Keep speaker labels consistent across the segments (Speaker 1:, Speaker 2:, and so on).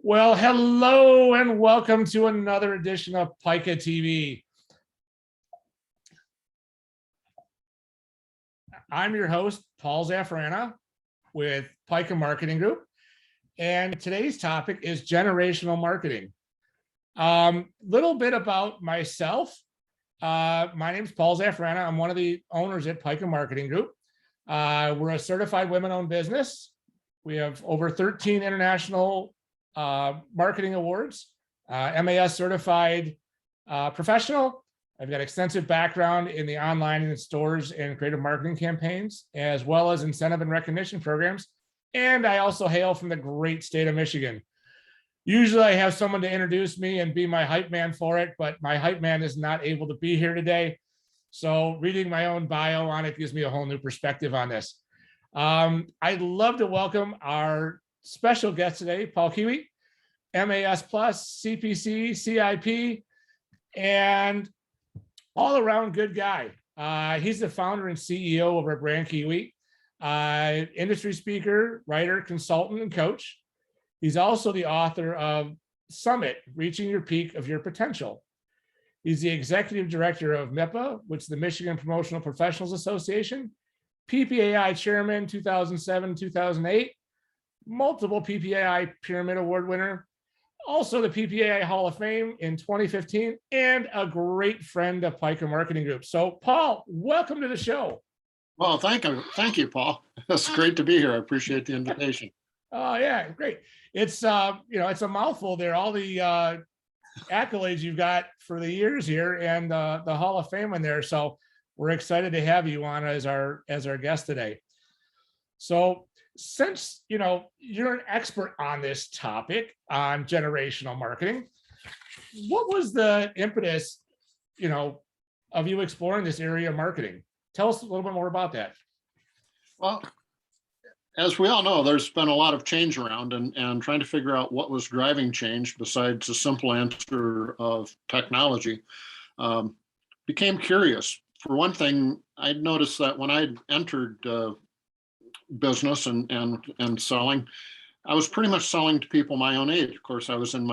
Speaker 1: Well, hello and welcome to another edition of Pica TV. I'm your host, Paul Zafrana with Pica Marketing Group. And today's topic is generational marketing. Little bit about myself. My name is Paul Zafrana. I'm one of the owners at Pica Marketing Group. We're a certified women-owned business. We have over 13 international marketing awards, MAS certified professional. I've got extensive background in the online and stores and creative marketing campaigns, as well as incentive and recognition programs. And I also hail from the great state of Michigan. Usually I have someone to introduce me and be my hype man for it, but my hype man is not able to be here today. So reading my own bio on it gives me a whole new perspective on this. I'd love to welcome our special guest today, Paul Kiewiet, MAS Plus, CPC, CIP, and all around good guy. He's the founder and CEO over at Brand Kiewiet, industry speaker, writer, consultant, and coach. He's also the author of Summit, Reaching Your Peak of Your Potential. He's the executive director of MIPA, which is the Michigan Promotional Professionals Association, PPAI chairman 2007-2008, multiple PPAI Pyramid Award winner, also the PPAI Hall of Fame in 2015, and a great friend of Pica Marketing Group. So Paul, welcome to the show.
Speaker 2: Well, thank you, Paul. It's great to be here. I appreciate the invitation.
Speaker 1: Oh yeah, great. It's it's a mouthful there, all the accolades you've got for the years here and the Hall of Fame in there. So we're excited to have you on as our guest today. So since you're an expert on this topic on generational marketing, what was the impetus of you exploring this area of marketing? Tell us a little bit more about that.
Speaker 2: Well, as we all know, there's been a lot of change around, and trying to figure out what was driving change besides the simple answer of technology, became curious. For one thing, I noticed that when I entered business and selling, I was pretty much selling to people my own age. Of course, I was in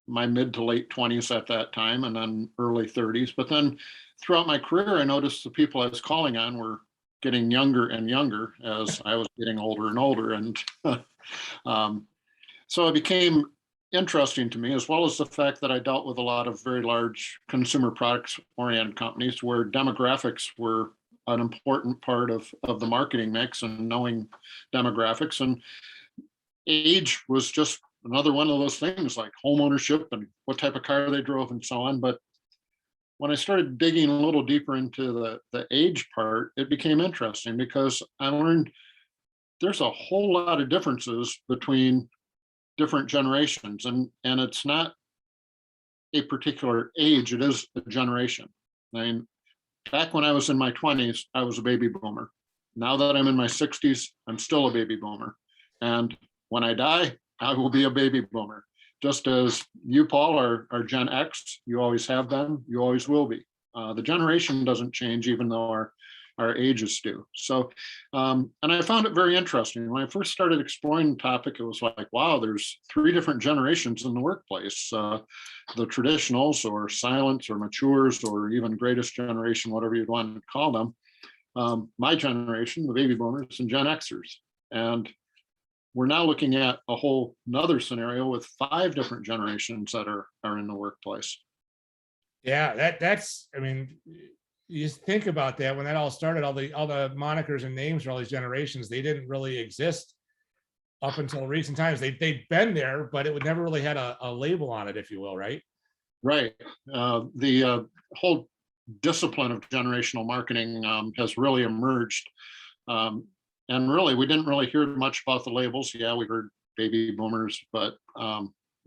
Speaker 2: my mid to late 20s at that time, and then early 30s. But then throughout my career, I noticed the people I was calling on were getting younger and younger as I was getting older and older. And so it became interesting to me, as well as the fact that I dealt with a lot of very large consumer products oriented companies where demographics were an important part of the marketing mix, and knowing demographics, and age was just another one of those things, like home ownership and what type of car they drove and so on. But when I started digging a little deeper into the age part, it became interesting because I learned there's a whole lot of differences between different generations, and it's not a particular age, it is a generation. I mean, back when I was in my 20s, I was a baby boomer. Now that I'm in my 60s, I'm still a baby boomer. And when I die, I will be a baby boomer. Just as you, Paul, are Gen X, you always have been, you always will be. The generation doesn't change, even though our ages do. So, and I found it very interesting. When I first started exploring the topic, it was like, wow, there's 3 different generations in the workplace. The traditionals, or silents, or matures, or even greatest generation, whatever you'd want to call them. My generation, the baby boomers, and Gen Xers. And we're now looking at a whole nother scenario with 5 different generations that are in the workplace.
Speaker 1: Yeah, that's, I mean, you just think about that when that all started, all the monikers and names for all these generations, they didn't really exist up until recent times. They'd been there, but it would never really had a label on it, if you will, right?
Speaker 2: Right. The whole discipline of generational marketing has really emerged. And really, we didn't really hear much about the labels. Yeah, we heard baby boomers, but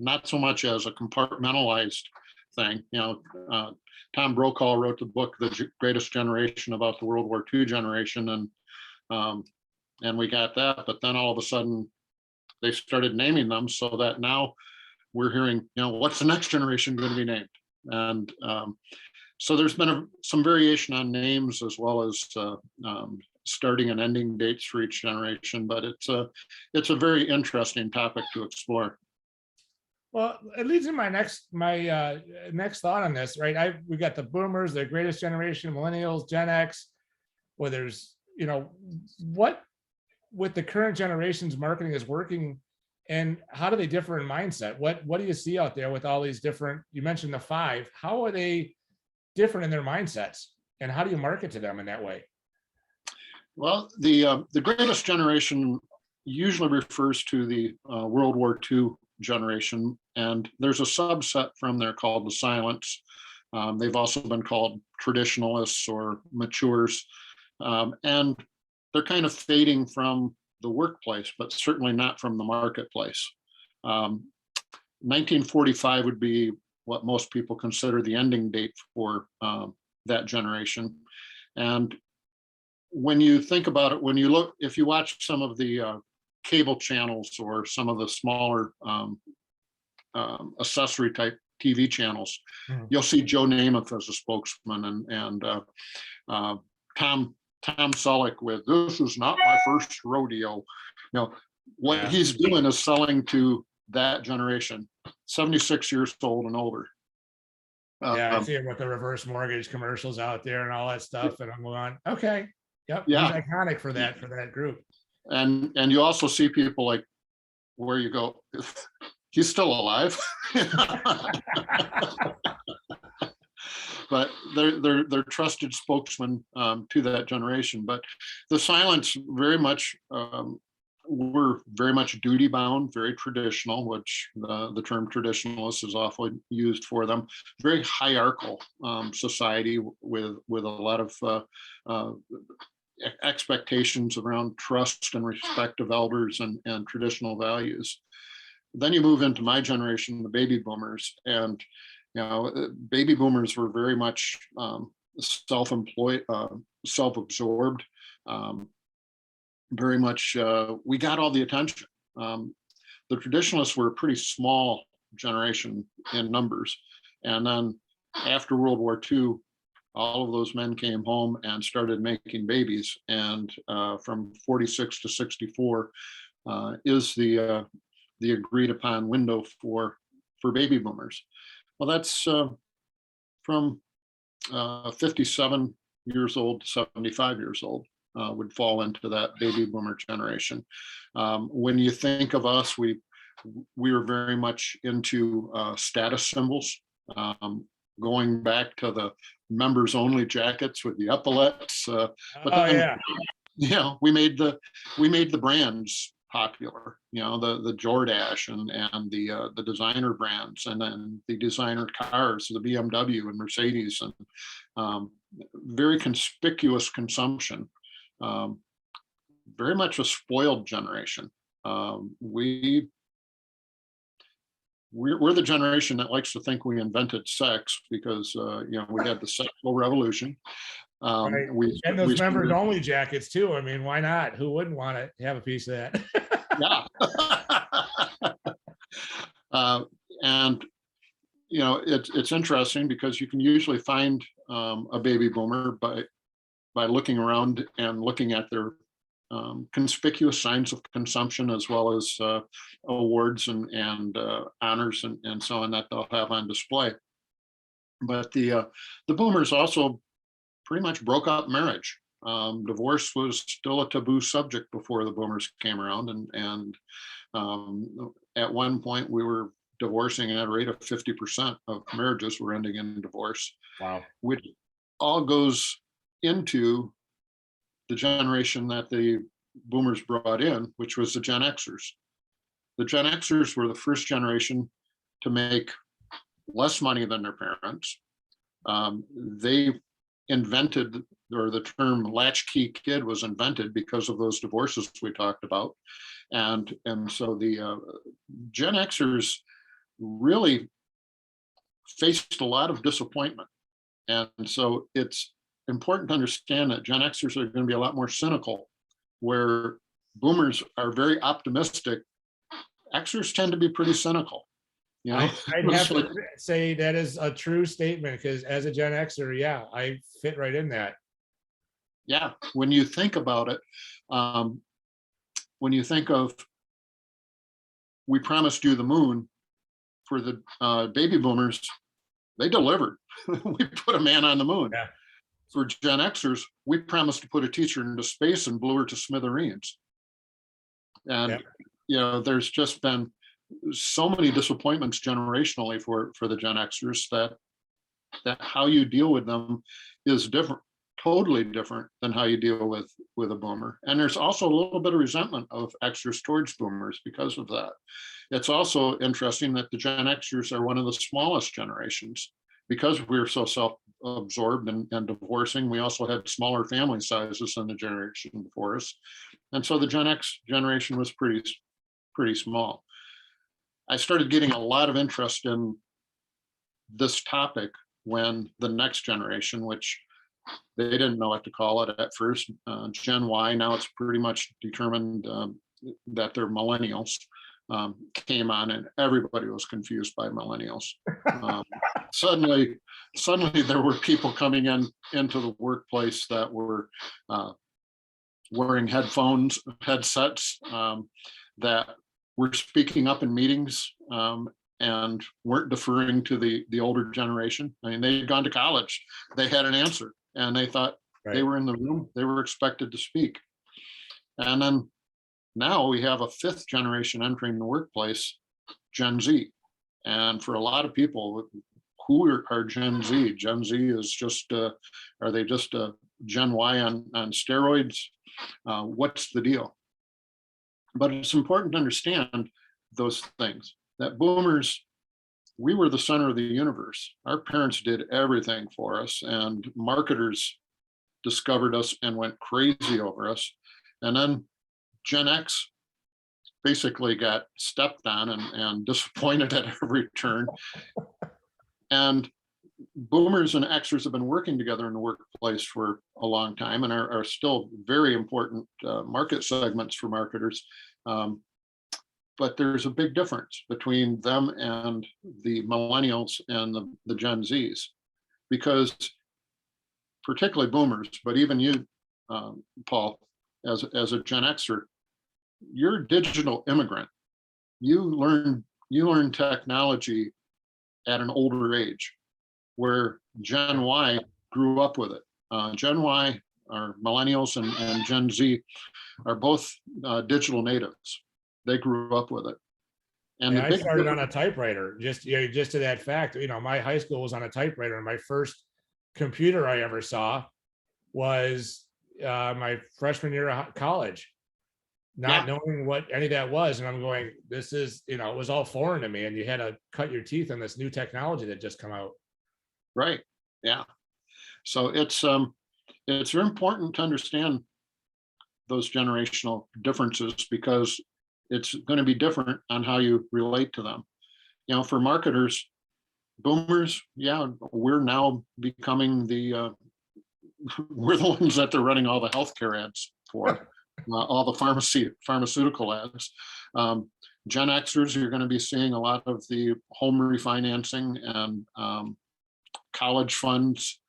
Speaker 2: not so much as a compartmentalized thing. Tom Brokaw wrote the book, The Greatest Generation, about the World War II generation, and we got that. But then all of a sudden, they started naming them, so that now we're hearing, what's the next generation going to be named? And so there's been some variation on names, as well as starting and ending dates for each generation, but it's a very interesting topic to explore.
Speaker 1: Well, it leads to my next thought on this, right? We got the boomers, the greatest generation, millennials, Gen X, where there's, what with the current generation's marketing is working, and how do they differ in mindset? What do you see out there with all these different, you mentioned the five, how are they different in their mindsets, and how do you market to them in that way?
Speaker 2: Well, the greatest generation usually refers to the World War II generation, and there's a subset from there called the silents. They've also been called traditionalists or matures, and they're kind of fading from the workplace, but certainly not from the marketplace. 1945 would be what most people consider the ending date for that generation. And when you think about it, if you watch some of the cable channels or some of the smaller accessory type TV channels, you'll see Joe Namath as a spokesman, and Tom Selleck with "This is not my first rodeo." What he's doing is selling to that generation, 76 years old and older.
Speaker 1: Yeah, I see it with the reverse mortgage commercials out there and all that stuff, and I'm going, okay, yep,
Speaker 2: yeah,
Speaker 1: he's iconic for that group.
Speaker 2: And you also see people like, where you go, he's still alive. But they're trusted spokesmen to that generation. But the silents very much were very much duty bound, very traditional, which the term traditionalist is often used for them. Very hierarchical society with a lot of expectations around trust and respect of elders and traditional values. Then you move into my generation, the baby boomers, and baby boomers were very much self-employed, self-absorbed. Very much, we got all the attention. The traditionalists were a pretty small generation in numbers, and then after World War II, all of those men came home and started making babies, and from 46 to 64 is the agreed upon window for baby boomers. Well, that's from 57 years old to 75 years old would fall into that baby boomer generation. When you think of us, we were very much into status symbols, going back to the members only jackets with the epaulets. But then, we made the brands popular, the Jordache and the designer brands, and then the designer cars, the BMW and Mercedes, and very conspicuous consumption. Very much a spoiled generation. We're the generation that likes to think we invented sex because we had the sexual revolution.
Speaker 1: Right. And those members only jackets too. I mean, why not? Who wouldn't want to have a piece of that?
Speaker 2: Yeah. And it's interesting because you can usually find a baby boomer by looking around and looking at their conspicuous signs of consumption, as well as awards and honors and so on that they'll have on display. But the boomers also pretty much broke up marriage. Divorce was still a taboo subject before the boomers came around, and at one point we were divorcing at a rate of 50% of marriages were ending in divorce.
Speaker 1: Wow.
Speaker 2: Which all goes into the generation that the boomers brought in, which was the Gen Xers. The Gen Xers were the first generation to make less money than their parents. They invented, or the term latchkey kid was invented because of those divorces we talked about. And so the Gen Xers really faced a lot of disappointment. And so it's important to understand that Gen Xers are going to be a lot more cynical, where boomers are very optimistic. Xers tend to be pretty cynical.
Speaker 1: I'd have to say that is a true statement, because as a Gen Xer, yeah, I fit right in that.
Speaker 2: Yeah, when you think about it, when you think of, we promised you the moon for the baby boomers, they delivered. We put a man on the moon.
Speaker 1: Yeah.
Speaker 2: For Gen Xers, we promised to put a teacher into space and blew her to smithereens. And there's just been so many disappointments generationally for the Gen Xers that how you deal with them is different, totally different than how you deal with a boomer. And there's also a little bit of resentment of Xers towards boomers because of that. It's also interesting that the Gen Xers are one of the smallest generations because we're so self-absorbed and divorcing. We also had smaller family sizes than the generation before us. And so the Gen X generation was pretty small. I started getting a lot of interest in this topic when the next generation, which they didn't know what to call it at first, Gen Y, now it's pretty much determined that they're millennials, came on, and everybody was confused by millennials. Suddenly there were people coming into the workplace that were wearing headsets, that were speaking up in meetings, and weren't deferring to the older generation. I mean, they had gone to college, they had an answer, and they thought they were in the room, they were expected to speak. And then now we have a fifth generation entering the workplace, Gen Z. And for a lot of people, who are Gen Z? Gen Z is just, are they just a Gen Y on steroids? What's the deal? But it's important to understand those things, that boomers, we were the center of the universe. Our parents did everything for us, and marketers discovered us and went crazy over us. And then Gen X basically got stepped on and disappointed at every turn. And boomers and Xers have been working together in the workplace for a long time and are still very important market segments for marketers. But there's a big difference between them and the millennials and the Gen Zs, because particularly boomers, but even you, Paul, as a Gen Xer, you're a digital immigrant. You learn technology at an older age, where Gen Y grew up with it. Gen Y, or millennials, and Gen Z are both digital natives. They grew up with it.
Speaker 1: And I started on a typewriter, just to that fact. My high school was on a typewriter, and my first computer I ever saw was my freshman year of college, not knowing what any of that was. And I'm going, this is, it was all foreign to me, and you had to cut your teeth on this new technology that just come out.
Speaker 2: Right. Yeah. So it's very important to understand those generational differences, because it's going to be different on how you relate to them. For marketers, boomers, we're now becoming we're the ones that they're running all the healthcare ads for, all the pharmaceutical ads. Gen Xers, you're going to be seeing a lot of the home refinancing and college funds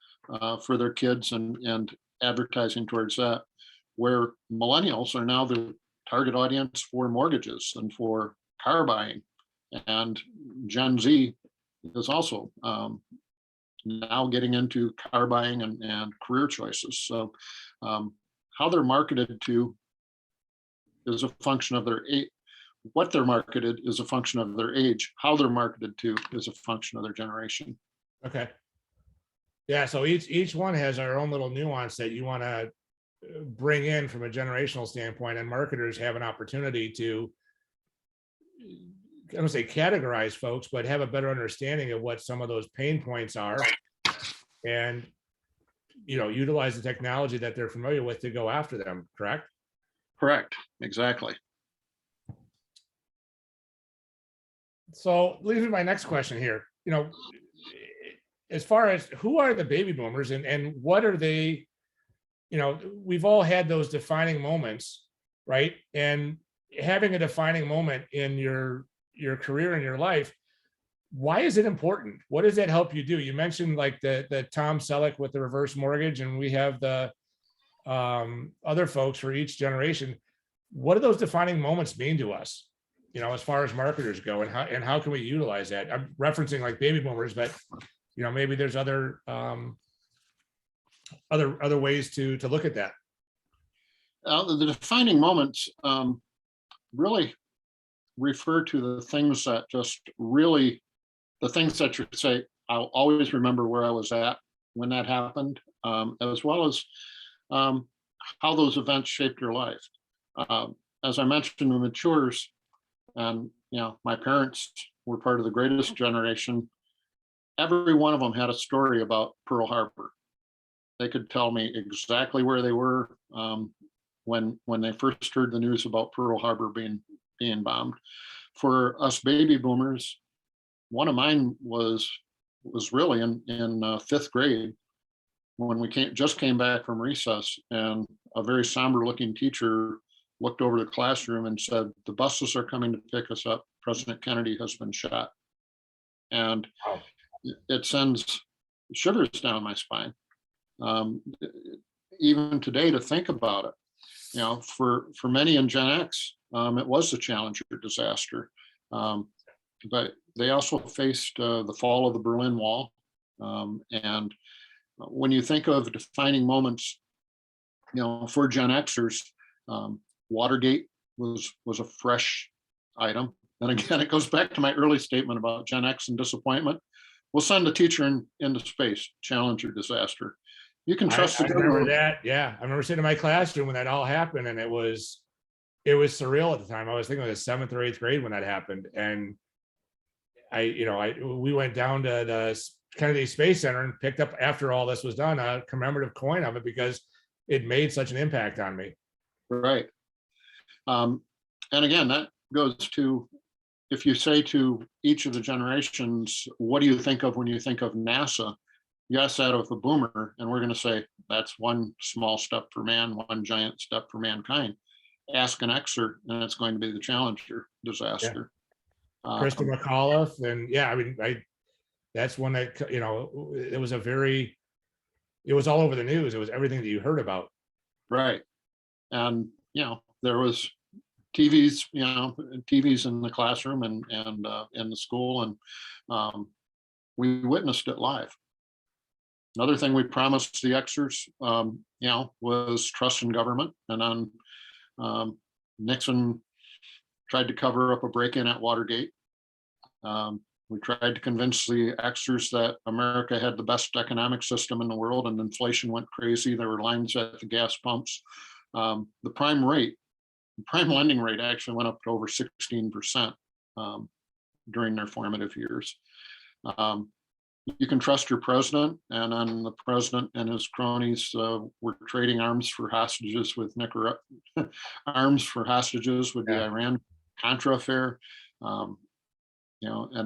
Speaker 2: for their kids and advertising towards that, where millennials are now the target audience for mortgages and for car buying. And Gen Z is also now getting into car buying and career choices. So how they're marketed to is a function of their age. What they're marketed is a function of their age. How they're marketed to is a function of their generation.
Speaker 1: Okay. Yeah, so each one has our own little nuance that you want to bring in from a generational standpoint, and marketers have an opportunity to, I don't say categorize folks, but have a better understanding of what some of those pain points are, and utilize the technology that they're familiar with to go after them. Correct?
Speaker 2: Exactly.
Speaker 1: So leads me to my next question here. As far as who are the baby boomers and what are they? We've all had those defining moments, right? And having a defining moment in your career and your life, why is it important? What does that help you do? You mentioned like the Tom Selleck with the reverse mortgage, and we have the other folks for each generation. What do those defining moments mean to us? as far as marketers go, and how can we utilize that? I'm referencing like baby boomers, but maybe there's other other ways to look at that.
Speaker 2: The defining moments really refer to the things that just really, the things that you say, I'll always remember where I was at when that happened, as well as how those events shaped your life. As I mentioned, the matures, and my parents were part of the greatest generation. Every one of them had a story about Pearl Harbor. They could tell me exactly where they were when they first heard the news about Pearl Harbor being bombed. For us baby boomers, one of mine was really in fifth grade when we just came back from recess, and a very somber looking teacher looked over the classroom and said, "The buses are coming to pick us up. President Kennedy has been shot." And
Speaker 1: Wow.
Speaker 2: it sends shivers down my spine. Even today, to think about it, for many in Gen X, it was the Challenger disaster. But they also faced the fall of the Berlin Wall. And when you think of defining moments, for Gen Xers, Watergate was a fresh item. And again, it goes back to my early statement about Gen X and disappointment. We'll send a teacher into space, Challenger disaster. You can trust
Speaker 1: I remember that. Yeah, I remember sitting in my classroom when that all happened, and it was surreal at the time. I was thinking it was 7th or 8th grade when that happened, and we went down to the Kennedy Space Center and picked up, after all this was done, a commemorative coin of it because it made such an impact on me.
Speaker 2: Right. And again, that goes to, if you say to each of the generations, what do you think of when you think of NASA? You ask that of a boomer, and we're going to say that's one small step for man, one giant step for mankind. Ask an Xer, and it's going to be the Challenger disaster.
Speaker 1: Yeah. Krista McAuliffe, and that's one that it was it was all over the news. It was everything that you heard about.
Speaker 2: Right, and there was TVs, TVs in the classroom and in the school, and we witnessed it live. Another thing we promised the Xers, was trust in government, and then Nixon tried to cover up a break-in at Watergate. We tried to convince the Xers that America had the best economic system in the world, and inflation went crazy. There were lines at the gas pumps. The prime lending rate actually went up to over 16% during their formative years. You can trust your president, and then the president and his cronies were trading arms for hostages with Nicaragua, arms for hostages with the Iran Contra affair. And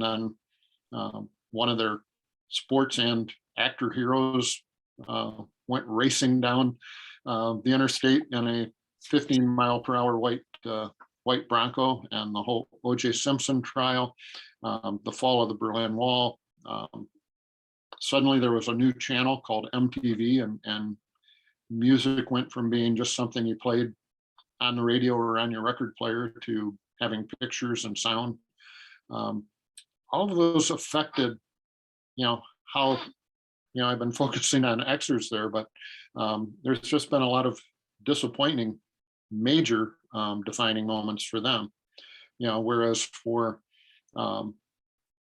Speaker 2: then one of their sports and actor heroes went racing down the interstate in a 15-mile-per-hour white Bronco, and the whole O.J. Simpson trial, the fall of the Berlin Wall. Suddenly there was a new channel called MTV, and music went from being just something you played on the radio or on your record player to having pictures and sound. All of those affected, how, I've been focusing on Xers there, but there's just been a lot of disappointing major defining moments for them. Whereas for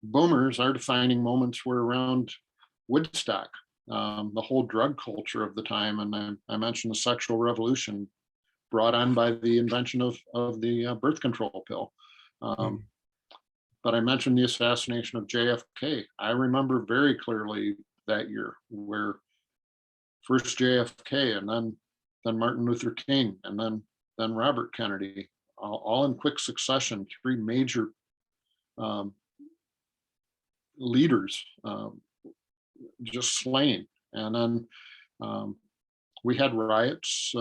Speaker 2: boomers, our defining moments were around Woodstock, the whole drug culture of the time. And I mentioned the sexual revolution brought on by the invention of the birth control pill. But I mentioned the assassination of JFK. I remember very clearly that year, where first JFK, and then Martin Luther King, and then Robert Kennedy, all in quick succession, 3 major leaders just slain. And then we had riots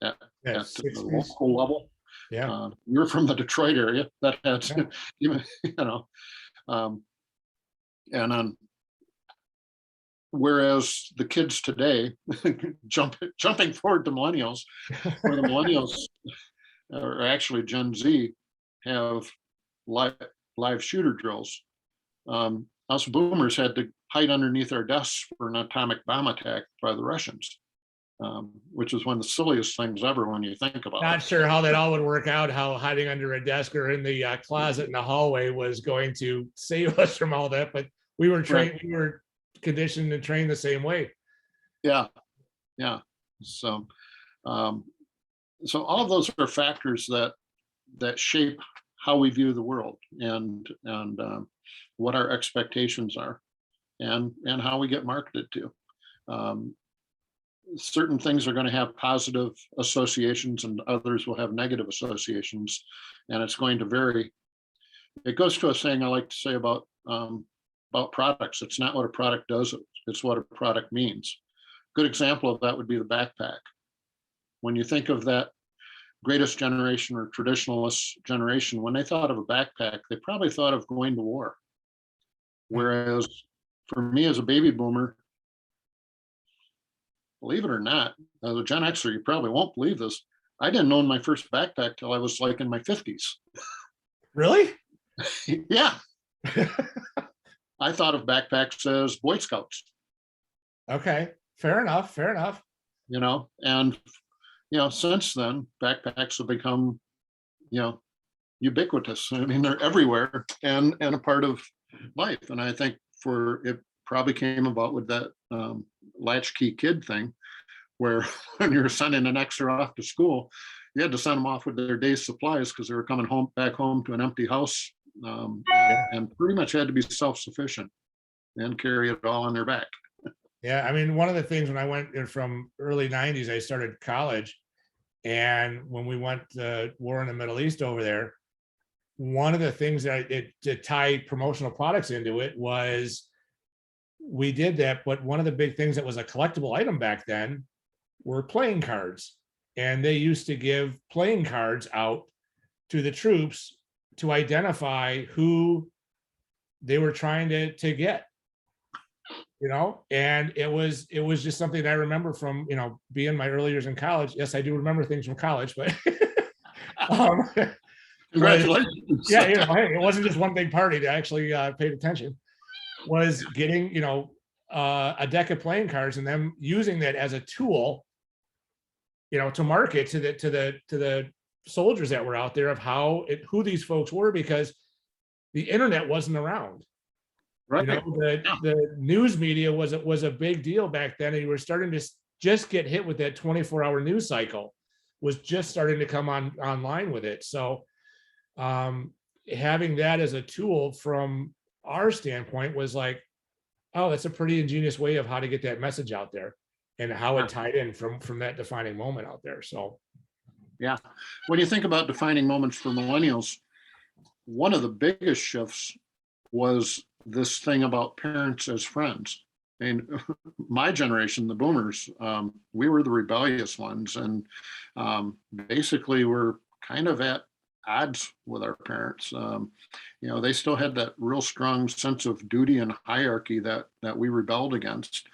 Speaker 2: at the local level.
Speaker 1: Yeah.
Speaker 2: You're from the Detroit area that had, and then whereas the kids today, jumping forward to millennials, where the millennials are actually Gen Z, have live, live shooter drills. Us boomers had to hide underneath our desks for an atomic bomb attack by the Russians, which is one of the silliest things ever when you think about
Speaker 1: Not
Speaker 2: it.
Speaker 1: sure how that all would work out, how hiding under a desk or in the closet in the hallway was going to save us from all that, but we were trained,
Speaker 2: Right.
Speaker 1: we were conditioned and trained the same way.
Speaker 2: Yeah, yeah. So, so all of those are factors that shape how we view the world and what our expectations are, and how we get marketed to. Certain things are going to have positive associations and others will have negative associations, and it's going to vary. It goes to a saying I like to say about products. It's not what a product does, it's what a product means. Good example of that would be the backpack. When you think of that greatest generation or traditionalist generation, when they thought of a backpack, they probably thought of going to war. Whereas for me as a baby boomer, believe it or not, as a Gen Xer, you probably won't believe this, I didn't own my first backpack till I was like in my 50s.
Speaker 1: Really?
Speaker 2: Yeah. I thought of backpacks as Boy Scouts.
Speaker 1: Okay, fair enough, fair enough.
Speaker 2: And since then, backpacks have become, ubiquitous. I mean, they're everywhere and a part of life. And I think it probably came about with that latchkey kid thing, where when you're sending an extra off to school, you had to send them off with their day's supplies because they were coming back home to an empty house, and pretty much had to be self-sufficient and carry it all on their back.
Speaker 1: Yeah, I mean, one of the things when I went from early 90s, I started college. And when we went to war in the Middle East over there, one of the things that to tie promotional products into it was we did that. But one of the big things that was a collectible item back then were playing cards. And they used to give playing cards out to the troops to identify who they were trying to get. And it was just something that I remember from, being my early years in college. Yes, I do remember things from college, but
Speaker 2: Congratulations.
Speaker 1: Yeah, hey, it wasn't just one big party that actually paid attention. Was getting, a deck of playing cards and them using that as a tool, to market to the soldiers that were out there of who these folks were, because the internet wasn't around.
Speaker 2: Right.
Speaker 1: The news media was a big deal back then, and you were starting to just get hit with that 24-hour news cycle, was just starting to come online with it. So having that as a tool from our standpoint was like, oh, that's a pretty ingenious way of how to get that message out there and how it tied in from that defining moment out there. So
Speaker 2: yeah, when you think about defining moments for millennials, one of the biggest shifts was this thing about parents as friends. And my generation, the boomers, we were the rebellious ones, and basically we're kind of at odds with our parents. They still had that real strong sense of duty and hierarchy that we rebelled against,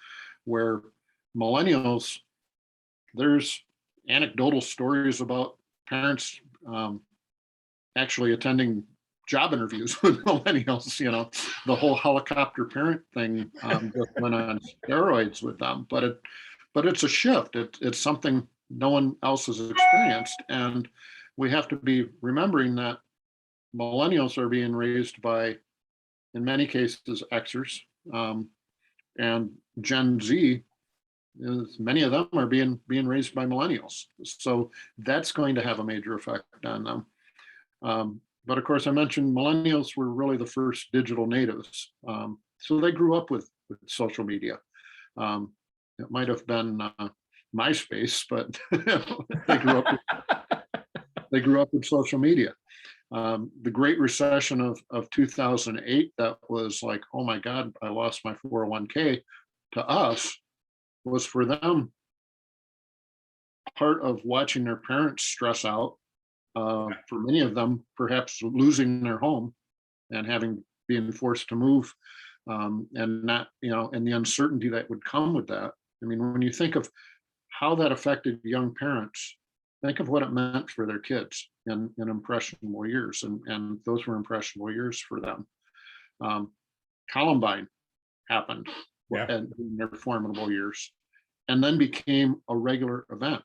Speaker 2: where millennials, there's anecdotal stories about parents actually attending job interviews with millennials. The whole helicopter parent thing just went on steroids with them. But it's a shift. It's something no one else has experienced, and we have to be remembering that millennials are being raised by, in many cases, Xers, and Gen Z. Many of them are being raised by millennials, so that's going to have a major effect on them. But of course, I mentioned millennials were really the first digital natives. So they grew up with social media. It might have been MySpace, but they grew up with social media. The Great Recession of 2008, that was like, oh my God, I lost my 401k, to us was for them part of watching their parents stress out. For many of them, perhaps losing their home and being forced to move, and not, and the uncertainty that would come with that. I mean, when you think of how that affected young parents, think of what it meant for their kids. in impressionable years, and those were impressionable years for them. Columbine happened
Speaker 1: Yeah.
Speaker 2: in their formidable years, and then became a regular event.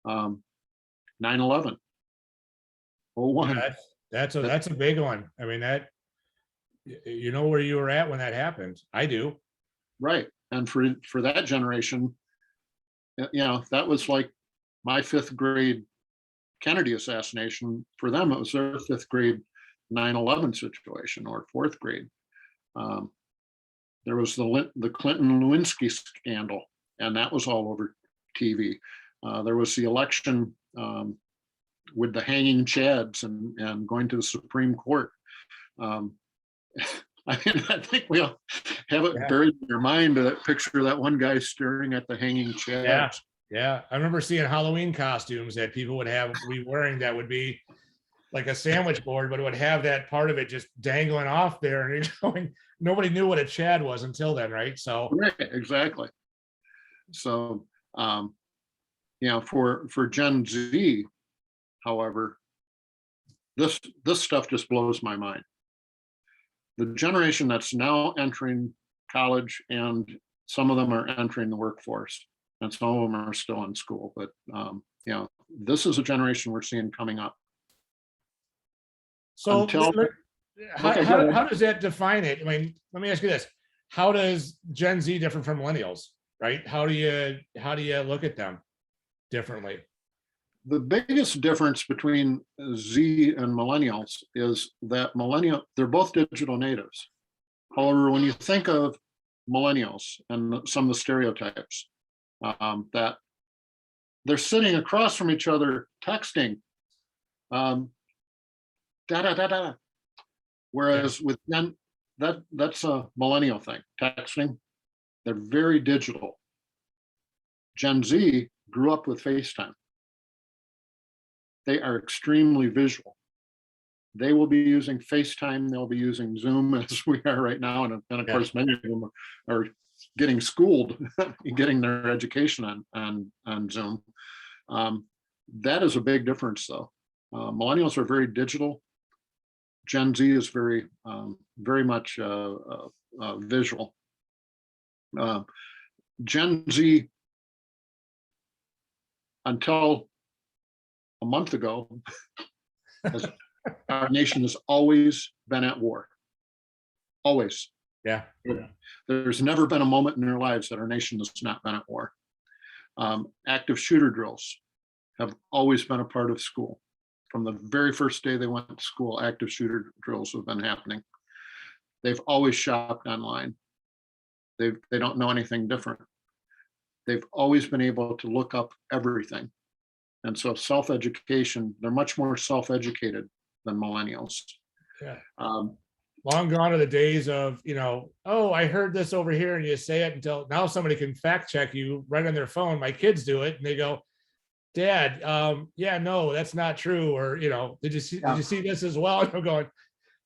Speaker 2: 9/11,
Speaker 1: Yeah, that's a big one. I mean, that you know where you were at when that happened. I do.
Speaker 2: right. And for that generation, that was like my fifth grade Kennedy assassination. For them, it was their fifth grade 9/11 situation, or fourth grade. Um, there was the Clinton Lewinsky scandal, and that was all over TV. There was the election with the hanging chads and going to the Supreme Court. I mean, I think we all have it buried in your mind, that picture of that one guy staring at the hanging chads.
Speaker 1: Yeah. Yeah. I remember seeing Halloween costumes that people would be wearing that would be like a sandwich board, but it would have that part of it just dangling off there. And you're going, nobody knew what a Chad was until then, right? So
Speaker 2: right, exactly. So for Gen Z, however, this stuff just blows my mind. The generation that's now entering college, and some of them are entering the workforce, and some of them are still in school, but this is a generation we're seeing coming up.
Speaker 1: So
Speaker 2: Until-
Speaker 1: how does that define it? I mean, let me ask you this. How does Gen Z different from millennials, right? How do you look at them differently?
Speaker 2: The biggest difference between Z and millennials is that they're both digital natives. However, when you think of millennials and some of the stereotypes, that they're sitting across from each other texting, da da da da. Whereas with them, that's a millennial thing, texting. They're very digital. Gen Z grew up with FaceTime. They are extremely visual. They will be using FaceTime. They'll be using Zoom as we are right now. And of course, many of them are getting schooled, getting their education on Zoom. That is a big difference, though. Millennials are very digital. Gen Z is very much visual. Gen Z, until a month ago, our nation has always been at war. Always.
Speaker 1: Yeah.
Speaker 2: There's never been a moment in their lives that our nation has not been at war. Active shooter drills have always been a part of school. From the very first day they went to school, active shooter drills have been happening. They've always shopped online. They don't know anything different. They've always been able to look up everything. And so self-education, they're much more self-educated than millennials.
Speaker 1: Yeah. Long gone are the days of, oh, I heard this over here, and you say it until now somebody can fact check you right on their phone. My kids do it, and they go, Dad, yeah, no, that's not true. Or, did you see this as well? And I'm going,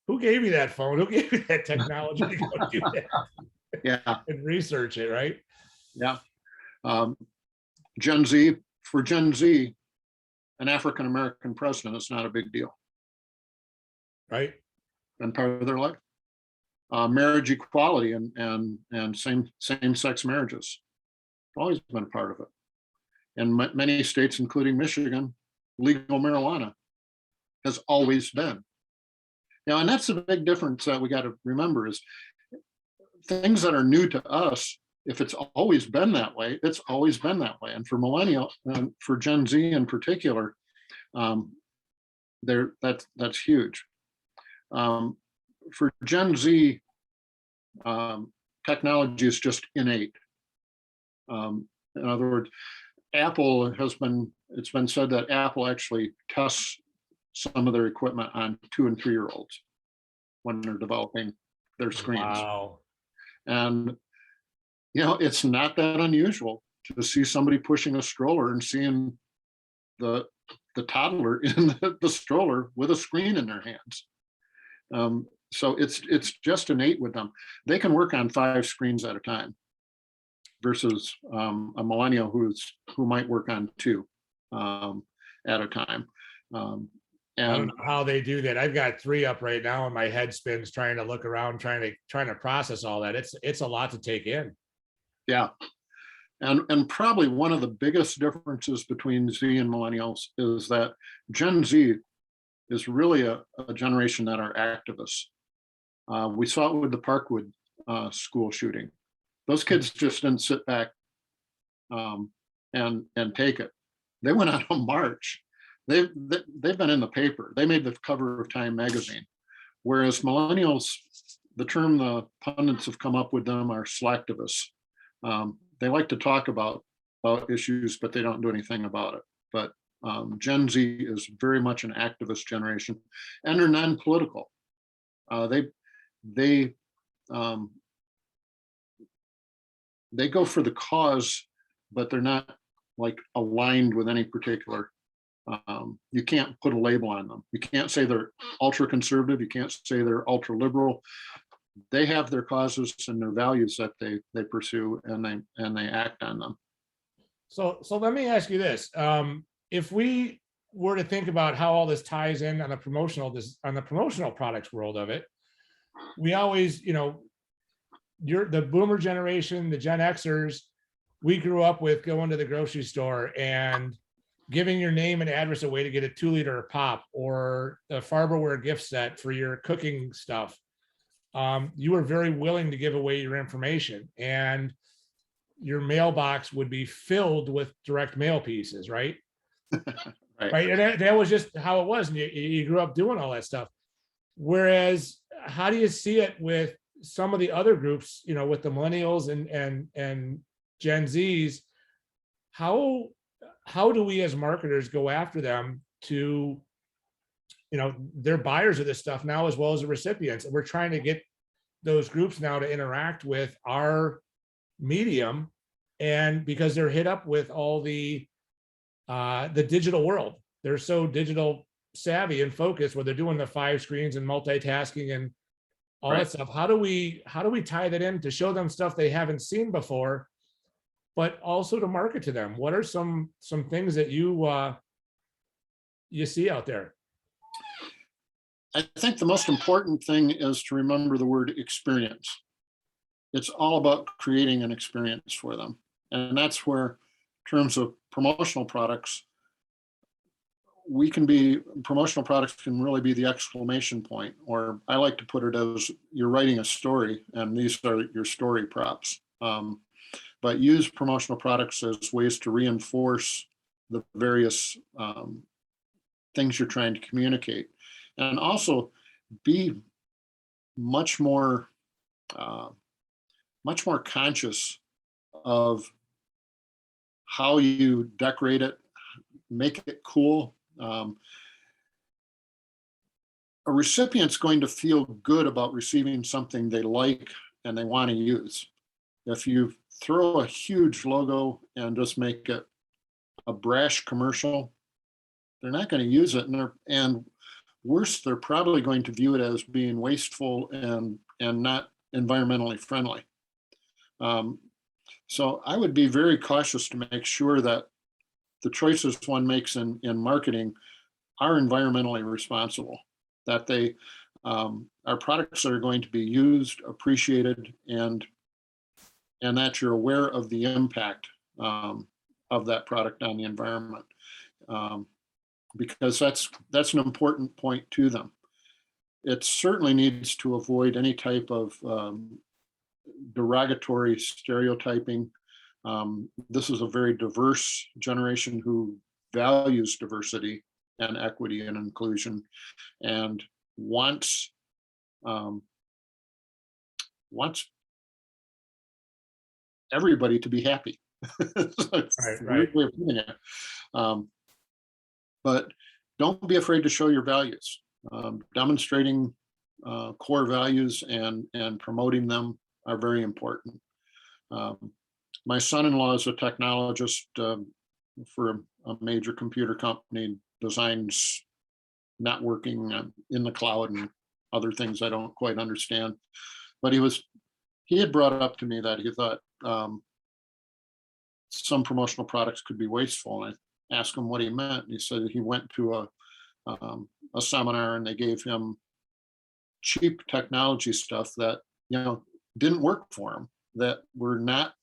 Speaker 1: who gave you that phone? Who gave you that technology to go do that?
Speaker 2: Yeah.
Speaker 1: And research it, right?
Speaker 2: Yeah. Gen Z, for Gen Z, an African-American president is not a big deal.
Speaker 1: Right.
Speaker 2: And part of their life. Marriage equality and same-sex marriages, always been a part of it. In many states, including Michigan, legal marijuana has always been. And that's the big difference that we got to remember, is things that are new to us. If it's always been that way, it's always been that way. And for millennial, for Gen Z in particular, that's huge. For Gen Z, technology is just innate. In other words, it's been said that Apple actually tests some of their equipment on 2 and 3-year-olds when they're developing their screens.
Speaker 1: Wow.
Speaker 2: And it's not that unusual to see somebody pushing a stroller and seeing the toddler in the stroller with a screen in their hands. So it's just innate with them. They can work on 5 screens at a time, versus a millennial who might work on 2 at a time.
Speaker 1: I don't
Speaker 2: And
Speaker 1: know how they do that. I've got 3 up right now and my head spins trying to look around, trying to process all that. It's a lot to take in.
Speaker 2: yeah, and probably one of the biggest differences between Z and millennials is that Gen Z is really a generation that are activists. We saw it with the Parkwood school shooting. Those kids just didn't sit back and take it. They went on a march. They've been in the paper. They made the cover of Time magazine. Whereas millennials, the term the pundits have come up with them are slacktivists. They like to talk about issues, but they don't do anything about it. But Gen Z is very much an activist generation, and they're non-political. They go for the cause, but they're not like aligned with any particular. You can't put a label on them. You can't say they're ultra conservative. You can't say they're ultra liberal. They have their causes and their values that they pursue, and they act on them.
Speaker 1: So let me ask you this. If we were to think about how all this ties in on the promotional products world of it, we always, you're the boomer generation, the Gen Xers, we grew up with going to the grocery store and giving your name and address away to get a 2-liter pop or a Farberware gift set for your cooking stuff. You were very willing to give away your information, and your mailbox would be filled with direct mail pieces, right? Right. And that was just how it was. And you grew up doing all that stuff. Whereas, how do you see it with some of the other groups, with the millennials and Gen Zs? How do we as marketers go after them to, they're buyers of this stuff now as well as the recipients. And we're trying to get those groups now to interact with our medium, and because they're hit up with all the digital world, they're so digital savvy and focused where they're doing the 5 screens and multitasking and all that stuff. How do we tie that in to show them stuff they haven't seen before, but also to market to them? What are some things that you see out there?
Speaker 2: I think the most important thing is to remember the word experience. It's all about creating an experience for them. And that's where, in terms of promotional products, promotional products can really be the exclamation point, or I like to put it as you're writing a story and these are your story props. But use promotional products as ways to reinforce the various things you're trying to communicate. And also be much more conscious of how you decorate it, make it cool. A recipient's going to feel good about receiving something they like and they want to use. If you throw a huge logo and just make it a brash commercial, they're not going to use it, and worse, they're probably going to view it as being wasteful and not environmentally friendly. So I would be very cautious to make sure that the choices one makes in marketing are environmentally responsible, that they are products that are going to be used, appreciated, and that you're aware of the impact of that product on the environment. Because that's an important point to them. It certainly needs to avoid any type of derogatory stereotyping. This is a very diverse generation who values diversity and equity and inclusion, and wants everybody to be happy.
Speaker 1: Right.
Speaker 2: Way of putting it. But don't be afraid to show your values. Demonstrating core values and promoting them are very important. My son-in-law is a technologist for a major computer company, designs networking in the cloud and other things I don't quite understand. But he had brought up to me that he thought some promotional products could be wasteful. And I asked him what he meant. And he said he went to a seminar, and they gave him cheap technology stuff that, didn't work for him, that were not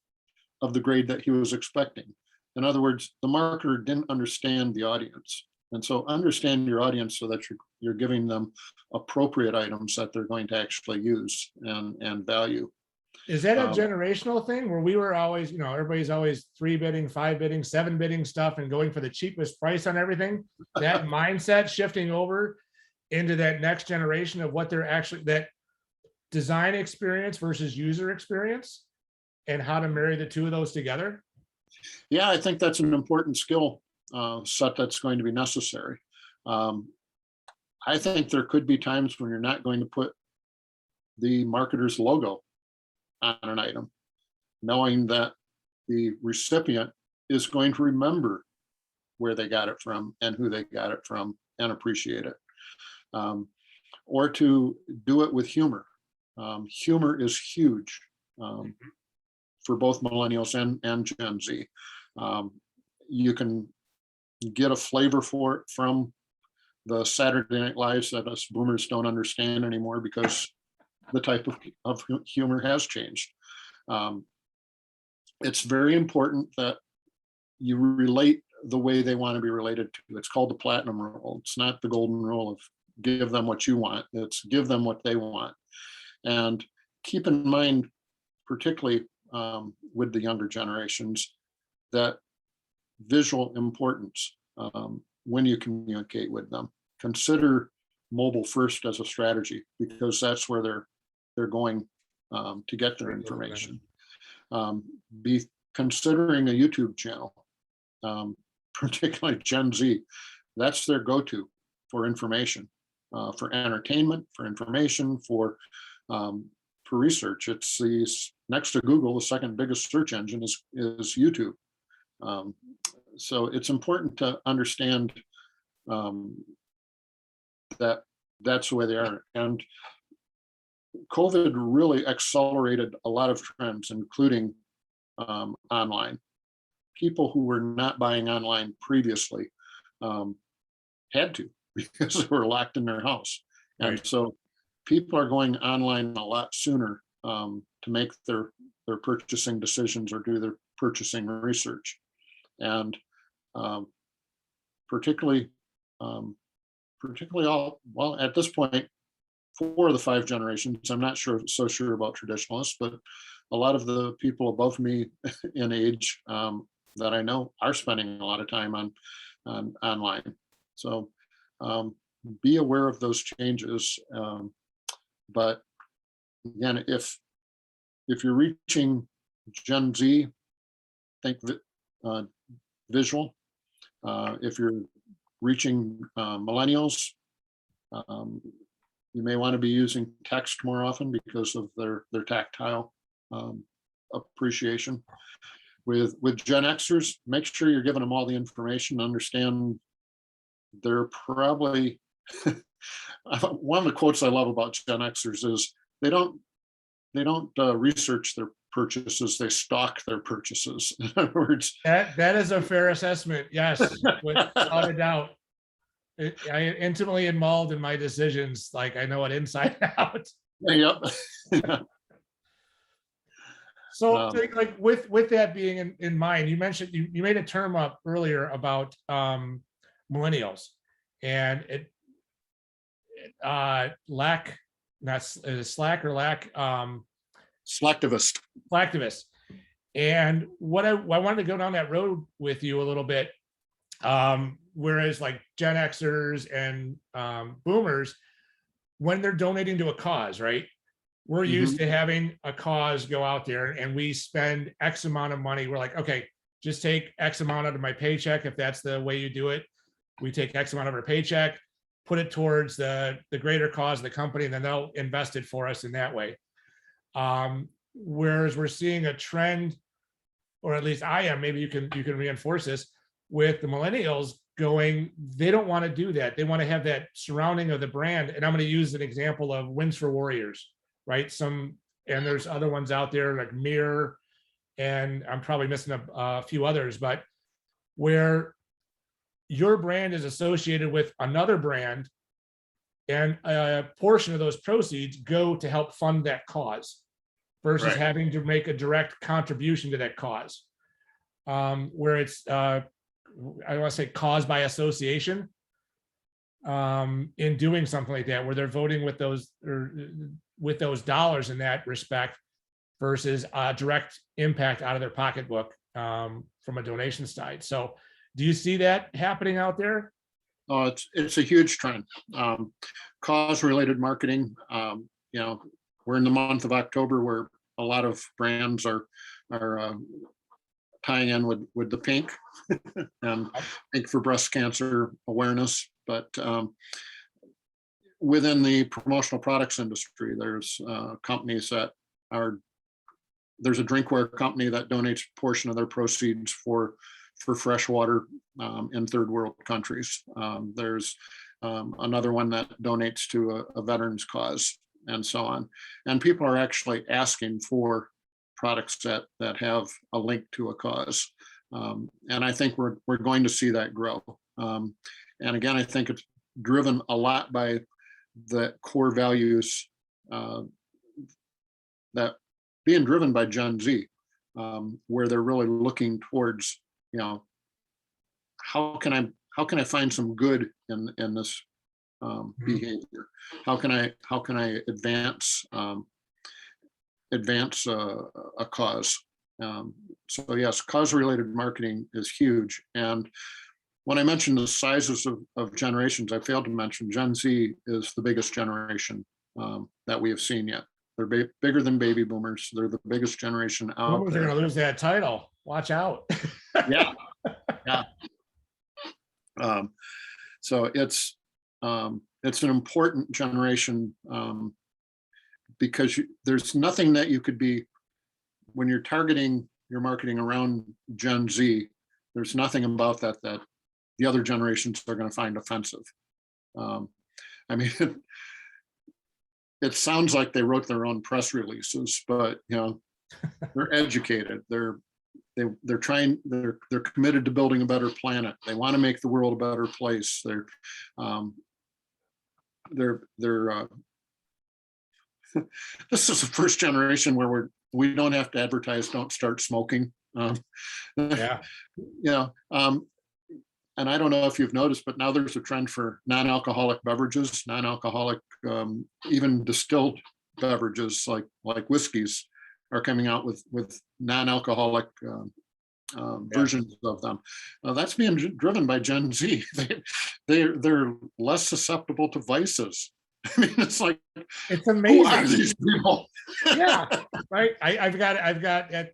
Speaker 2: of the grade that he was expecting. In other words, the marketer didn't understand the audience. And so understand your audience so that you're giving them appropriate items that they're going to actually use and value.
Speaker 1: Is that a generational thing where we were always, everybody's always 3 bidding, 5 bidding, 7 bidding stuff and going for the cheapest price on everything? That mindset shifting over into that next generation of what they're actually, that design experience versus user experience, and how to marry the two of those together?
Speaker 2: Yeah, I think that's an important skill set that's going to be necessary. I think there could be times when you're not going to put the marketer's logo on an item, knowing that the recipient is going to remember where they got it from and who they got it from and appreciate it. Or to do it with humor. Humor is huge for both millennials and Gen Z. You can get a flavor for it from the Saturday Night Lives that us boomers don't understand anymore because the type of humor has changed. It's very important that you relate the way they want to be related to. It's called the platinum rule. It's not the golden rule of give them what you want. It's give them what they want. And keep in mind, particularly with the younger generations, that visual importance when you communicate with them. Consider mobile first as a strategy, because that's where they're going to get their information. Be considering a YouTube channel, particularly Gen Z. That's their go-to for information, for entertainment, for information, for research. It's next to Google, the second biggest search engine is YouTube. So it's important to understand that that's the way they are. And COVID really accelerated a lot of trends, including online. People who were not buying online previously had to, because they were locked in their house. And
Speaker 1: Right.
Speaker 2: so people are going online a lot sooner to make their purchasing decisions or do their purchasing research. And particularly at this point, 4 of the 5 generations, I'm not so sure about traditionalists, but a lot of the people above me in age that I know are spending a lot of time on online. So be aware of those changes. But again, if you're reaching Gen Z, think visual. If you're reaching millennials, you may want to be using text more often because of their tactile appreciation. With Gen Xers, make sure you're giving them all the information. Understand they're probably one of the quotes I love about Gen Xers is they don't research their purchases, they stalk their purchases. In other words,
Speaker 1: That is a fair assessment. Yes, without a doubt. I am intimately involved in my decisions. Like I know it inside out.
Speaker 2: yep.
Speaker 1: So like with that being in mind, you mentioned you made a term up earlier about millennials and it lack, not slack or lack
Speaker 2: Slacktivist.
Speaker 1: slacktivists. And what I wanted to go down that road with you a little bit. Whereas like Gen Xers and boomers, when they're donating to a cause, right? We're used to having a cause go out there and we spend X amount of money. We're like, okay, just take X amount out of my paycheck. If that's the way you do it, we take X amount of our paycheck, put it towards the greater cause of the company, and then they'll invest it for us in that way. Whereas we're seeing a trend, or at least I am, maybe you can reinforce this, with the millennials going, they don't want to do that. They want to have that surrounding of the brand. And I'm going to use an example of Wins for Warriors, right? And there's other ones out there like Mirror, and I'm probably missing a few others, but where your brand is associated with another brand, and a portion of those proceeds go to help fund that cause versus
Speaker 2: Right.
Speaker 1: having to make a direct contribution to that cause. Where it's, I don't want to say cause by association, in doing something like that, where they're voting with those, or with those dollars in that respect, versus a direct impact out of their pocketbook, from a donation side. So do you see that happening out there?
Speaker 2: Oh, it's a huge trend. Cause-related marketing. We're in the month of October where a lot of brands are tying in with the pink, pink for breast cancer awareness. But within the promotional products industry, there's companies that are. There's a drinkware company that donates a portion of their proceeds for fresh water in third world countries. There's another one that donates to a veterans cause, and so on. And people are actually asking for products that have a link to a cause. And I think we're going to see that grow. And again, I think it's driven a lot by the core values that being driven by Gen Z, where they're really looking towards, how can I find some good in this behavior? How can I advance a cause? So yes, cause-related marketing is huge. And when I mentioned the sizes of generations, I failed to mention Gen Z is the biggest generation that we have seen yet. They're bigger than baby boomers. They're the biggest generation out
Speaker 1: Boomers are
Speaker 2: there.
Speaker 1: going to lose that title. Watch out.
Speaker 2: Yeah. So it's an important generation, because there's nothing that you could be, when you're targeting your marketing around Gen Z, there's nothing about that the other generations are going to find offensive. I mean, it sounds like they wrote their own press releases, but they're educated. They're committed to building a better planet. They want to make the world a better place. This is the first generation where we don't have to advertise don't start smoking.
Speaker 1: Yeah.
Speaker 2: And I don't know if you've noticed, but now there's a trend for non-alcoholic beverages, even distilled beverages like whiskeys are coming out with non-alcoholic versions of them. That's being driven by Gen Z. They're less susceptible to vices. I mean, it's like,
Speaker 1: it's amazing.
Speaker 2: Who are these people?
Speaker 1: Yeah, right. I've got at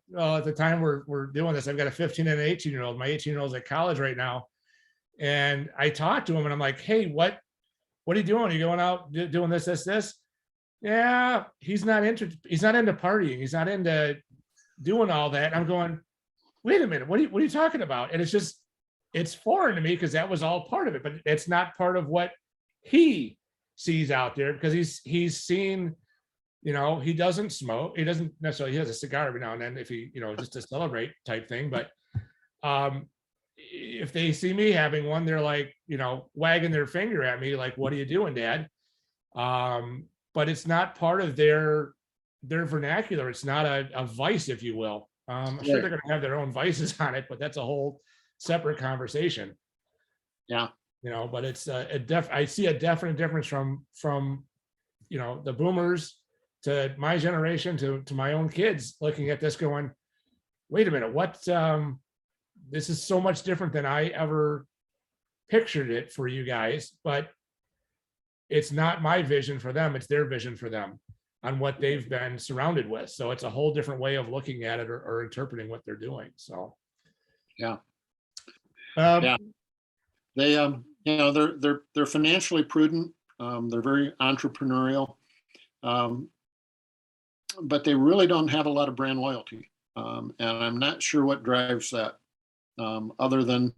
Speaker 1: the time we're doing this, I've got a 15 and an 18-year-old. My 18-year-old's at college right now, and I talked to him, and I'm like, "Hey, what are you doing? Are you going out doing this?" Yeah, he's not into partying. He's not into doing all that. I'm going, wait a minute, what are you talking about? And it's foreign to me because that was all part of it, but it's not part of what he sees out there, because he's seen, he doesn't smoke. He doesn't necessarily, he has a cigar every now and then if he, just to celebrate type thing. But if they see me having one, they're like, wagging their finger at me, like, what are you doing, Dad? But it's not part of their vernacular. It's not a vice, if you will. I'm sure they're going to have their own vices on it, but that's a whole separate conversation.
Speaker 2: Yeah.
Speaker 1: But it's I see a definite difference from the boomers to my generation to my own kids looking at this going, wait a minute, what, this is so much different than I ever pictured it for you guys, but it's not my vision for them, it's their vision for them on what they've been surrounded with. So it's a whole different way of looking at it or interpreting what they're doing. So
Speaker 2: yeah.
Speaker 1: Yeah.
Speaker 2: They they're financially prudent. They're very entrepreneurial, but they really don't have a lot of brand loyalty. And I'm not sure what drives that, other than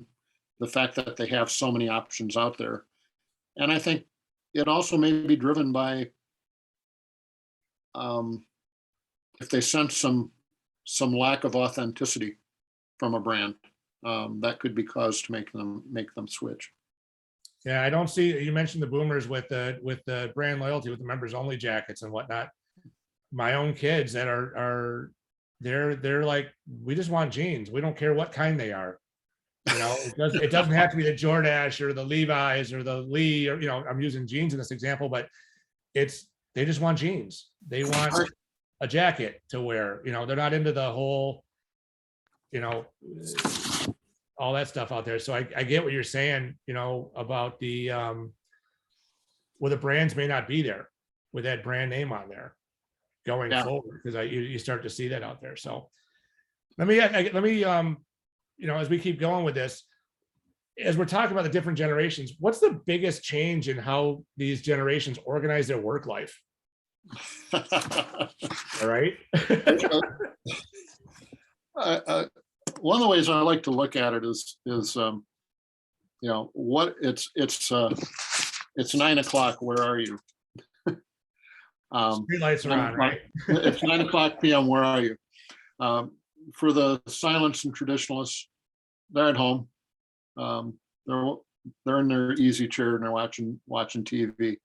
Speaker 2: the fact that they have so many options out there. And I think it also may be driven by if they sense some lack of authenticity from a brand. that could be cause to make them switch.
Speaker 1: Yeah, I don't see, you mentioned the boomers with the brand loyalty, with the members only jackets and whatnot. My own kids that are they're like, we just want jeans. We don't care what kind they are. You know, it doesn't have to be the Jordache or the Levi's or the Lee, or, you know, I'm using jeans in this example, but they just want jeans. They want a jacket to wear. You know, they're not into the whole, you know, all that stuff out there. So I get what you're saying, you know, about the well, the brands may not be there with that brand name on there going forward, because you start to see that out there. So let me you know, as we keep going with this, as we're talking about the different generations, what's the biggest change in how these generations organize their work life? All right.
Speaker 2: One of the ways I like to look at it is you know, what it's 9 o'clock. Where are you?
Speaker 1: Street lights are on, right?
Speaker 2: It's 9 o'clock p.m. Where are you? For the silents and traditionalists, they're at home. They're in their easy chair and they're watching TV.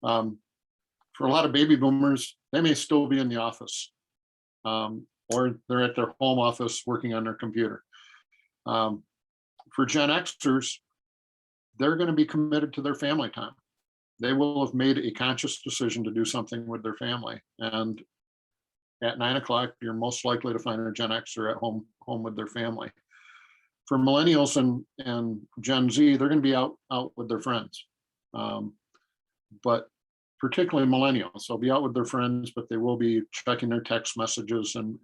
Speaker 2: For a lot of baby boomers, they may still be in the office, or they're at their home office working on their computer. For Gen Xers, they're going to be committed to their family time. They will have made a conscious decision to do something with their family. And at 9 o'clock, you're most likely to find a Gen Xer at home with their family. For millennials and Gen Z, they're going to be out with their friends. But particularly millennials, they'll be out with their friends, but they will be checking their text messages and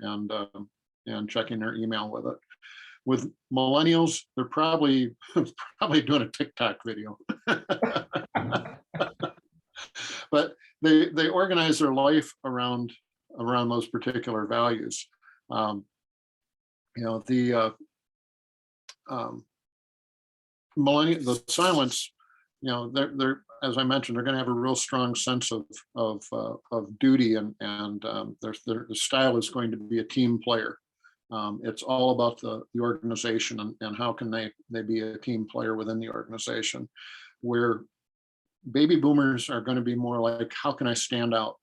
Speaker 2: checking their email with it. With millennials, they're probably doing a TikTok video. But they organize their life around those particular values. You know, the the silence, you know, they're as I mentioned, they're going to have a real strong sense of duty, and their style is going to be a team player. It's all about the organization and how can they be a team player within the organization. Where baby boomers are going to be more like, how can I stand out?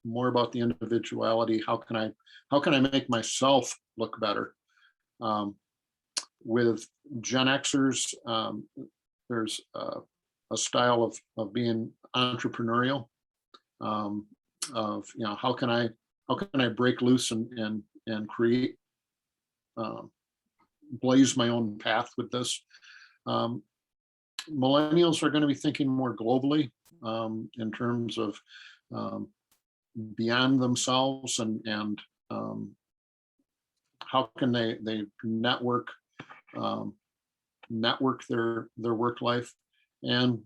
Speaker 2: More about the individuality. How can I make myself look better? With Gen Xers, there's a style of being entrepreneurial. Of, you know, how can I break loose and create, blaze my own path with this. Millennials are going to be thinking more globally, in terms of beyond themselves and how can they network their work life. And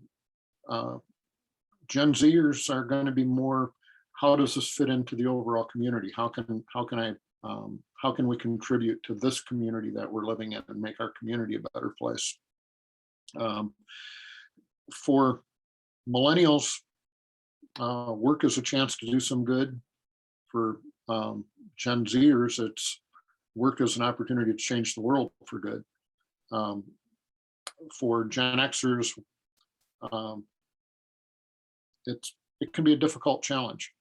Speaker 2: Gen Zers are going to be more, how does this fit into the overall community? How can we contribute to this community that we're living in and make our community a better place? For millennials, work is a chance to do some good. For Gen Zers, it's work is an opportunity to change the world for good. For Gen Xers, it can be a difficult challenge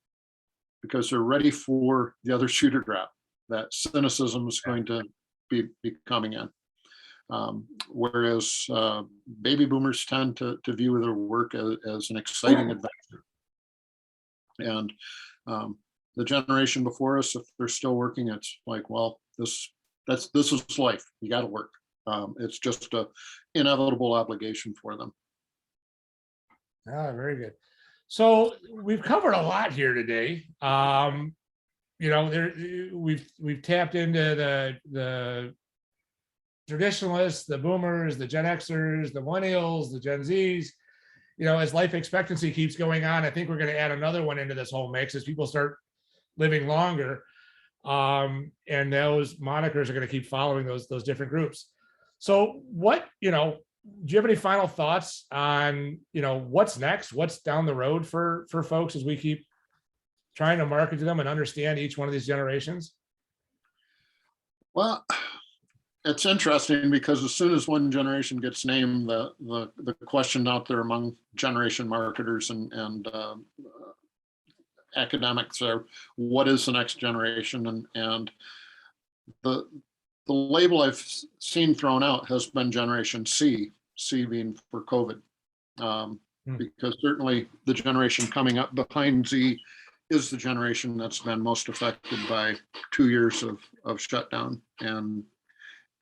Speaker 2: because they're ready for the other shoe to drop. That cynicism is going to be coming in. Whereas baby boomers tend to view their work as an exciting adventure. And the generation before us, if they're still working, it's like, well, this is life. You got to work. It's just a inevitable obligation for them.
Speaker 1: Ah, very good. So we've covered a lot here today. You know, we've tapped into the traditionalists, the boomers, the Gen Xers, the millennials, the Gen Zs. You know, as life expectancy keeps going on, I think we're going to add another one into this whole mix as people start living longer. And those monikers are going to keep following those different groups. So what, you know, do you have any final thoughts on, you know, what's next? What's down the road for folks as we keep trying to market to them and understand each one of these generations?
Speaker 2: Well, It's interesting because as soon as one generation gets named, the question out there among generation marketers and academics are, what is the next generation? And the label I've seen thrown out has been Generation C, C being for COVID. Because certainly the generation coming up behind Z is the generation that's been most affected by 2 years of shutdown and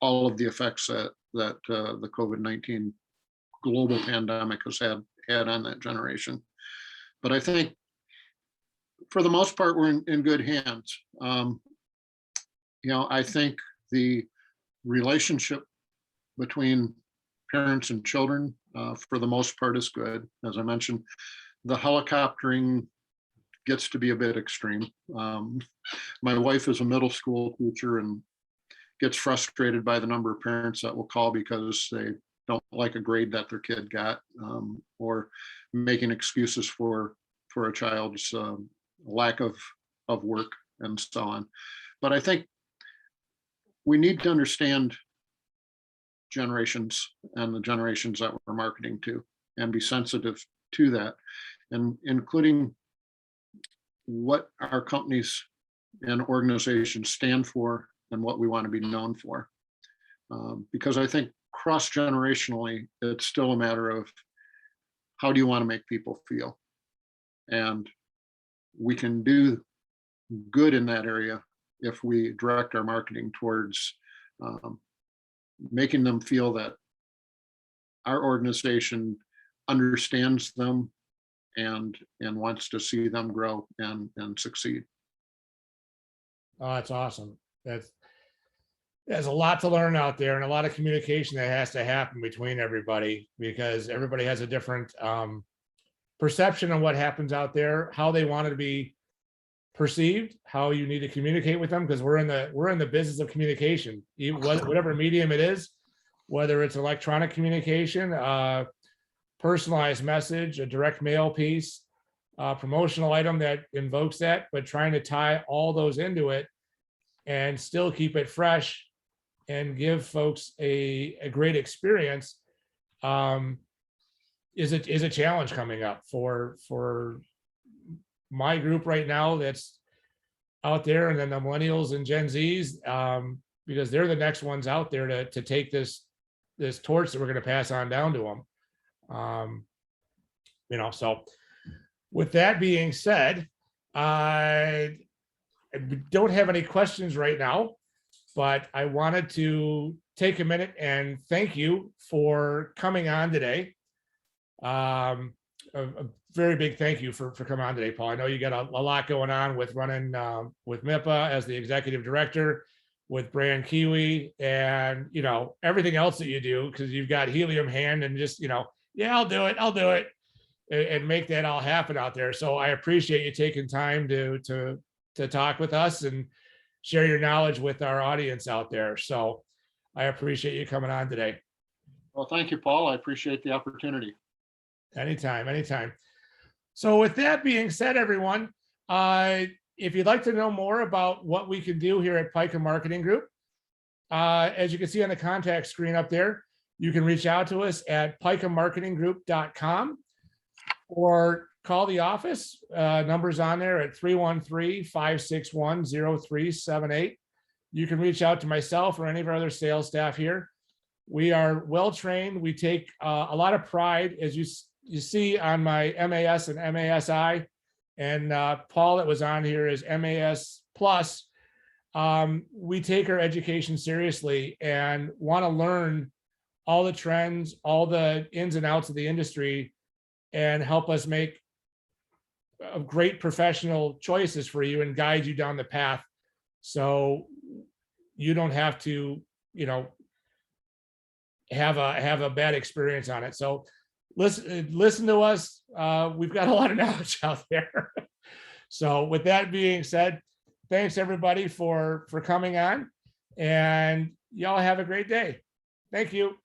Speaker 2: all of the effects that the COVID-19 global pandemic has had on that generation. But I think for the most part, we're in good hands. I think the relationship between parents and children, for the most part, is good. As I mentioned, the helicoptering gets to be a bit extreme. My wife is a middle school teacher and gets frustrated by the number of parents that will call because they don't like a grade that their kid got, or making excuses for a child's lack of work and so on. But I think we need to understand generations and the generations that we're marketing to and be sensitive to that, and including what our companies and organizations stand for and what we want to be known for. Because I think cross-generationally, it's still a matter of how do you want to make people feel? And we can do good in that area if we direct our marketing towards making them feel that our organization understands them and wants to see them grow and succeed.
Speaker 1: Oh, that's awesome. There's a lot to learn out there and a lot of communication that has to happen between everybody, because everybody has a different perception on what happens out there, how they want it to be perceived, how you need to communicate with them, because we're in the business of communication, whatever medium it is, whether it's electronic communication, personalized message, a direct mail piece, promotional item that invokes that, but trying to tie all those into it and still keep it fresh and give folks a great experience is a challenge coming up for my group right now that's out there, and then the millennials and Gen Zs, because they're the next ones out there to take this torch that we're going to pass on down to them. So with that being said, I don't have any questions right now, but I wanted to take a minute and thank you for coming on today. A very big thank you for coming on today, Paul. I know you got a lot going on with running with MIPA as the executive director, with brand Kiewiet, and everything else that you do, because you've got helium hand and just yeah, I'll do it and make that all happen out there. So I appreciate you taking time to talk with us and share your knowledge with our audience out there. So I appreciate you coming on today.
Speaker 2: Well, thank you, Paul. I appreciate the opportunity.
Speaker 1: Anytime. So with that being said, everyone, if you'd like to know more about what we can do here at Pica Marketing Group, as you can see on the contact screen up there, you can reach out to us at picamarketinggroup.com or call the office. Numbers on there at 313-561-0378. You can reach out to myself or any of our other sales staff here. We are well trained. We take a lot of pride, as you see on my MAS and MASI, and Paul that was on here is MAS Plus. We take our education seriously and want to learn all the trends, all the ins and outs of the industry, and help us make great professional choices for you and guide you down the path, so you don't have to, have a bad experience on it. So listen to us. We've got a lot of knowledge out there. So with that being said, thanks everybody for coming on, and y'all have a great day. Thank you.